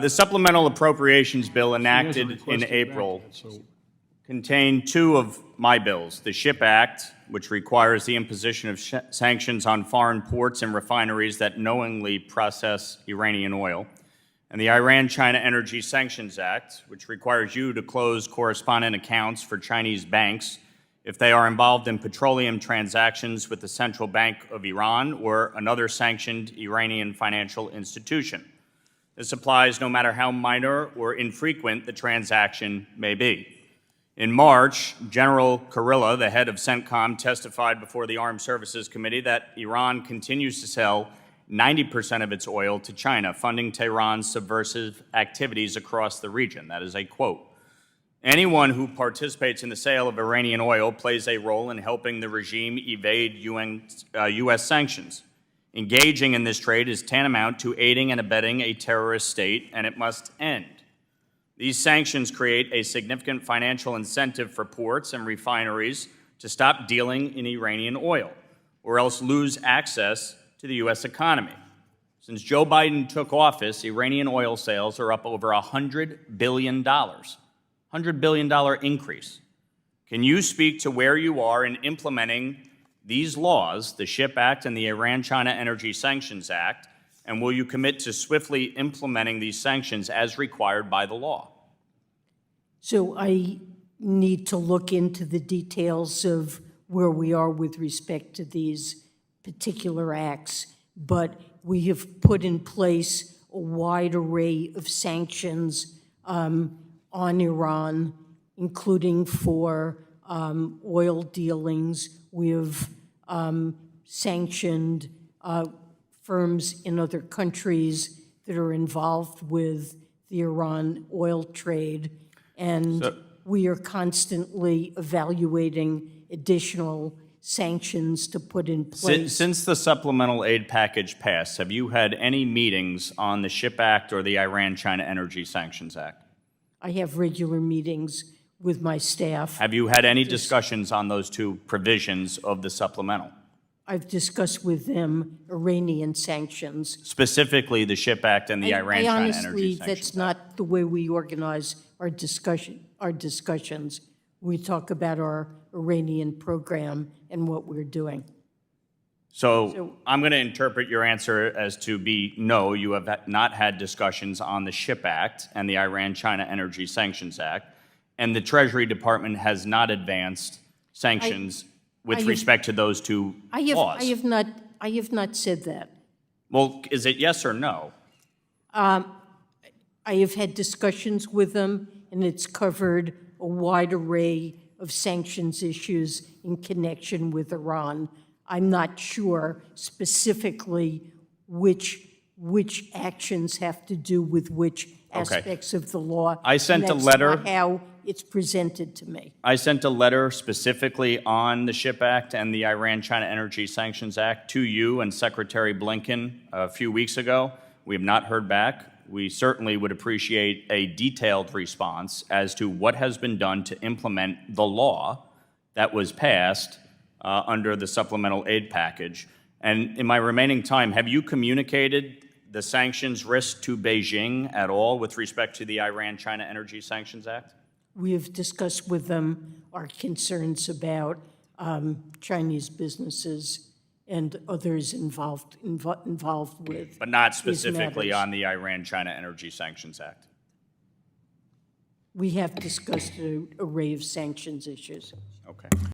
The supplemental appropriations bill enacted in April contained two of my bills, the SHIP Act, which requires the imposition of sanctions on foreign ports and refineries that knowingly process Iranian oil, and the Iran-China Energy Sanctions Act, which requires you to close correspondent accounts for Chinese banks if they are involved in petroleum transactions with the Central Bank of Iran or another sanctioned Iranian financial institution. This applies no matter how minor or infrequent the transaction may be. In March, General Kurilla, the head of CENTCOM, testified before the Armed Services Committee that Iran continues to sell 90% of its oil to China, funding Tehran's subversive activities across the region. That is a quote. Anyone who participates in the sale of Iranian oil plays a role in helping the regime evade U.S. sanctions. Engaging in this trade is tantamount to aiding and abetting a terrorist state, and it must end. These sanctions create a significant financial incentive for ports and refineries to stop dealing in Iranian oil, or else lose access to the U.S. economy. Since Joe Biden took office, Iranian oil sales are up over $100 billion. $100 billion increase. Can you speak to where you are in implementing these laws, the SHIP Act and the Iran-China Energy Sanctions Act, and will you commit to swiftly implementing these sanctions as required by the law? So I need to look into the details of where we are with respect to these particular acts, but we have put in place a wide array of sanctions on Iran, including for oil dealings. We have sanctioned firms in other countries that are involved with the Iran oil trade, and we are constantly evaluating additional sanctions to put in place. Since the supplemental aid package passed, have you had any meetings on the SHIP Act or the Iran-China Energy Sanctions Act? I have regular meetings with my staff. Have you had any discussions on those two provisions of the supplemental? I've discussed with them Iranian sanctions. Specifically, the SHIP Act and the Iran-China Energy Sanctions Honestly, Act. that's not the way we organize our discussions. We talk about our Iranian program and what we're doing. So I'm going to interpret your answer as to be no, you have not had discussions on the SHIP Act and the Iran-China Energy Sanctions Act, and the Treasury Department has not advanced sanctions with respect to those two laws. I have not said that. Well, is it yes or no? I have had discussions with them, and it's covered a wide array of sanctions issues in connection with Iran. I'm not sure specifically which actions have to do with which aspects of the law. I sent a letter. That's not how it's presented to me. I sent a letter specifically on the SHIP Act and the Iran-China Energy Sanctions Act to you and Secretary Blinken a few weeks ago. We have not heard back. We certainly would appreciate a detailed response as to what has been done to implement the law that was passed under the supplemental aid package. And in my remaining time, have you communicated the sanctions risk to Beijing at all with respect to the Iran-China Energy Sanctions Act? We have discussed with them our concerns about Chinese businesses and others involved with. But not specifically these matters. on the Iran-China Energy Sanctions Act. We have discussed an array of sanctions issues. Okay.